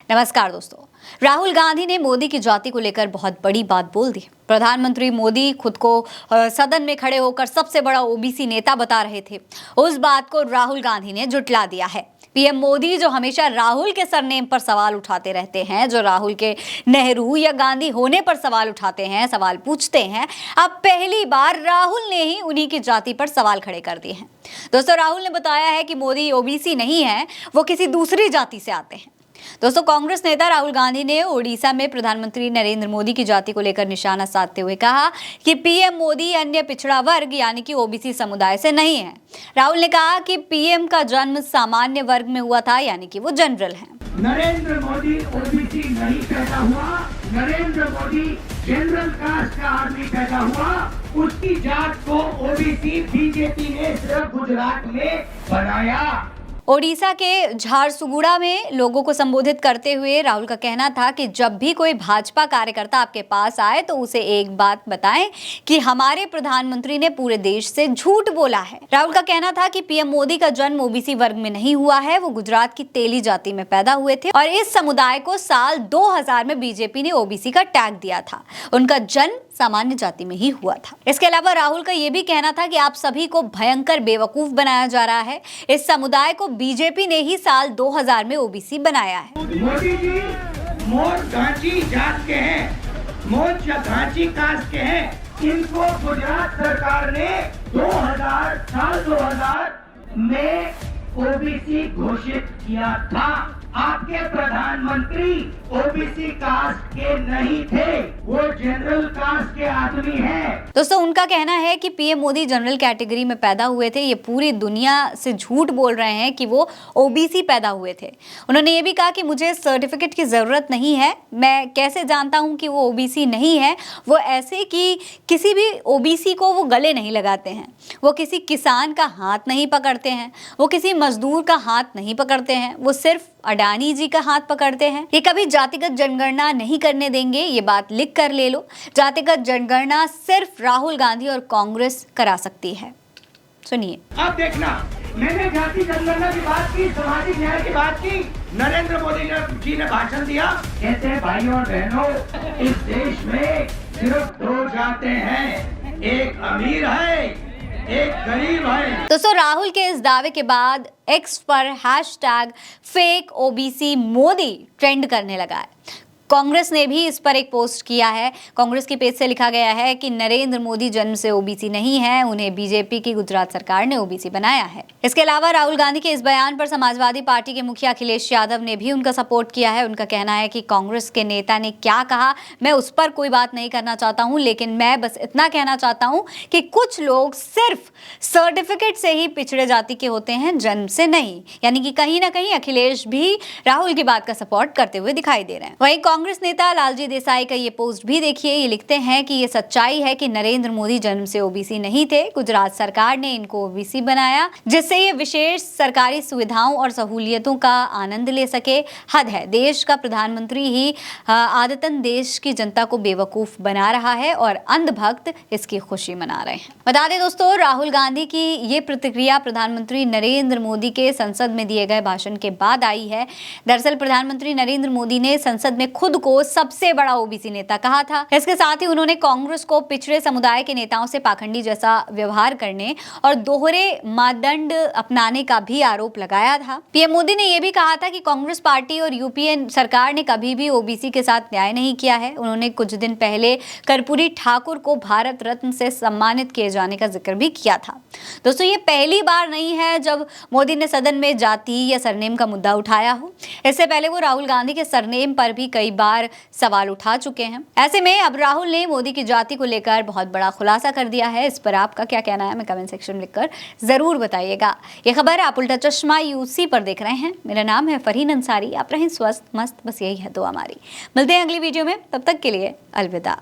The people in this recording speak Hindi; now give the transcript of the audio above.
नमस्कार दोस्तों। राहुल गांधी ने मोदी की जाति को लेकर बहुत बड़ी बात बोल दी। प्रधानमंत्री मोदी खुद को सदन में खड़े होकर सबसे बड़ा ओबीसी नेता बता रहे थे। उस बात को राहुल गांधी ने झुठला दिया है। पीएम मोदी जो हमेशा राहुल के सरनेम पर सवाल उठाते रहते हैं, जो राहुल के नेहरू या गांधी होने पर सवाल उठाते हैं, सवाल पूछते हैं, अब पहली बार राहुल ने ही उन्हीं की जाति पर सवाल खड़े कर दिए हैं। दोस्तों, राहुल ने बताया है कि मोदी ओबीसी नहीं है, वो किसी दूसरी जाति से आते हैं। दोस्तों, कांग्रेस नेता राहुल गांधी ने ओडिशा में प्रधानमंत्री नरेंद्र मोदी की जाति को लेकर निशाना साधते हुए कहा कि पीएम मोदी अन्य पिछड़ा वर्ग यानी कि ओबीसी समुदाय से नहीं है। राहुल ने कहा कि पीएम का जन्म सामान्य वर्ग में हुआ था, यानी कि वो जनरल हैं। नरेंद्र मोदी ओबीसी नहीं पैदा हुआ, नरेंद्र मोदी जनरल कास्ट का आदमी पैदा हुआ। उसकी जात को ओबीसी बीजेपी ने सिर्फ गुजरात में बनाया। ओडिशा के झारसुगुड़ा में लोगों को संबोधित करते हुए राहुल का कहना था कि जब भी कोई भाजपा कार्यकर्ता आपके पास आए तो उसे एक बात बताएं कि हमारे प्रधानमंत्री ने पूरे देश से झूठ बोला है। राहुल का कहना था कि पीएम मोदी का जन्म ओबीसी वर्ग में नहीं हुआ है, वो गुजरात की तेली जाति में पैदा हुए थे और इस समुदाय को साल 2000 में बीजेपी ने ओबीसी का टैग दिया था। उनका जन्म सामान्य जाति में ही हुआ था। इसके अलावा राहुल का यह भी कहना था कि आप सभी को भयंकर बेवकूफ बनाया जा रहा है। इस समुदाय को बीजेपी ने ही साल 2000 में ओबीसी बनाया है। मोदी जी मोर घांची जात के हैं, मोर घांची कास्ट के हैं। इनको गुजरात सरकार ने 2000 में ओबीसी घोषित किया था। आपके प्रधानमंत्री ओबीसी कास्ट के नहीं थे, वो जनरल कास्ट के आदमी हैं। दोस्तों, उनका कहना है कि पीएम मोदी जनरल कैटेगरी में पैदा हुए थे। ये पूरी दुनिया से झूठ बोल रहे हैं कि वो ओबीसी पैदा हुए थे। उन्होंने ये भी कहा कि मुझे सर्टिफिकेट की जरूरत नहीं है, मैं कैसे जानता हूं कि वो ओबीसी नहीं है। वो ऐसे कि किसी भी ओबीसी को वो गले नहीं लगाते हैं, वो किसी किसान का हाथ नहीं पकड़ते हैं, वो किसी मजदूर का हाथ नहीं पकड़ते हैं, वो सिर्फ अडानी जी का हाथ पकड़ते हैं। ये कभी जातिगत जनगणना नहीं करने देंगे, ये बात लिख कर ले लो। जातिगत जनगणना सिर्फ राहुल गांधी और कांग्रेस करा सकती है। सुनिए। अब देखना, मैंने जाति जनगणना की बात की, सामाजिक न्याय की बात की, नरेंद्र मोदी जी ने भाषण दिया। कहते हैं भाइयों और बहनों, इस देश में सिर्फ दो जातें हैं, एक अमीर है, एक गरीब है। दोस्तों, राहुल के इस दावे के बाद एक्स पर hashtag fake OBC Modi trend करने लगा है। कांग्रेस ने भी इस पर एक पोस्ट किया है। कांग्रेस की पेज से लिखा गया है कि नरेंद्र मोदी जन्म से ओबीसी नहीं है, उन्हें बीजेपी की गुजरात सरकार ने ओबीसी बनाया है। इसके अलावा राहुल गांधी के इस बयान पर समाजवादी पार्टी के मुखिया अखिलेश यादव ने भी उनका सपोर्ट किया है। उनका कहना है कि कांग्रेस के नेता ने क्या कहा मैं उस पर कोई बात नहीं करना चाहता हूं, लेकिन मैं बस इतना कहना चाहता हूं कि कुछ लोग सिर्फ सर्टिफिकेट से ही पिछड़े जाति के होते हैं, जन्म से नहीं। यानी कि कहीं ना कहीं अखिलेश भी राहुल की बात का सपोर्ट करते हुए दिखाई दे रहे हैं। वहीं कांग्रेस नेता लालजी देसाई का ये पोस्ट भी देखिए। ये लिखते हैं कि ये सच्चाई है कि नरेंद्र मोदी जन्म से ओबीसी नहीं थे, गुजरात सरकार ने इनको ओबीसी बनाया जिससे ये विशेष सरकारी सुविधाओं और सहूलियतों का आनंद ले सके। हद है, देश का प्रधानमंत्री ही आदतन देश की जनता को बेवकूफ बना रहा है और अंधभक्त इसकी खुशी मना रहे हैं। बता दें दोस्तों, राहुल गांधी की ये प्रतिक्रिया प्रधानमंत्री नरेंद्र मोदी के संसद में दिए गए भाषण के बाद आई है। दरअसल प्रधानमंत्री नरेंद्र मोदी ने संसद में खुद को सबसे बड़ा ओबीसी नेता कहा था। इसके साथ ही उन्होंने कांग्रेस को पिछड़े समुदाय के नेताओं से पाखंडी जैसा व्यवहार करने और दोहरे मानदंड अपनाने का भी आरोप लगाया था। पीएम मोदी ने यह भी कहा था कि कांग्रेस पार्टी और यूपीए सरकार ने कभी भी ओबीसी के साथ न्याय नहीं किया है। उन्होंने कुछ दिन पहले कर्पूरी ठाकुर को भारत रत्न से सम्मानित किए जाने का जिक्र भी किया था। दोस्तों, ये पहली बार नहीं है जब मोदी ने सदन में जाति या सरनेम का मुद्दा उठाया हो। इससे पहले वो राहुल गांधी के सरनेम पर भी कई बार सवाल उठा चुके हैं। ऐसे में अब राहुल ने मोदी की जाति को लेकर बहुत बड़ा खुलासा कर दिया है। इस पर आपका क्या कहना है, हमें कमेंट सेक्शन में लिखकर जरूर बताइएगा। ये खबर आप उल्टा चश्मा यूसी पर देख रहे हैं। मेरा नाम है फरहीन अंसारी। आप रहें स्वस्थ मस्त, बस यही है दुआ हमारी। मिलते हैं अगली वीडियो में, तब तक के लिए अलविदा।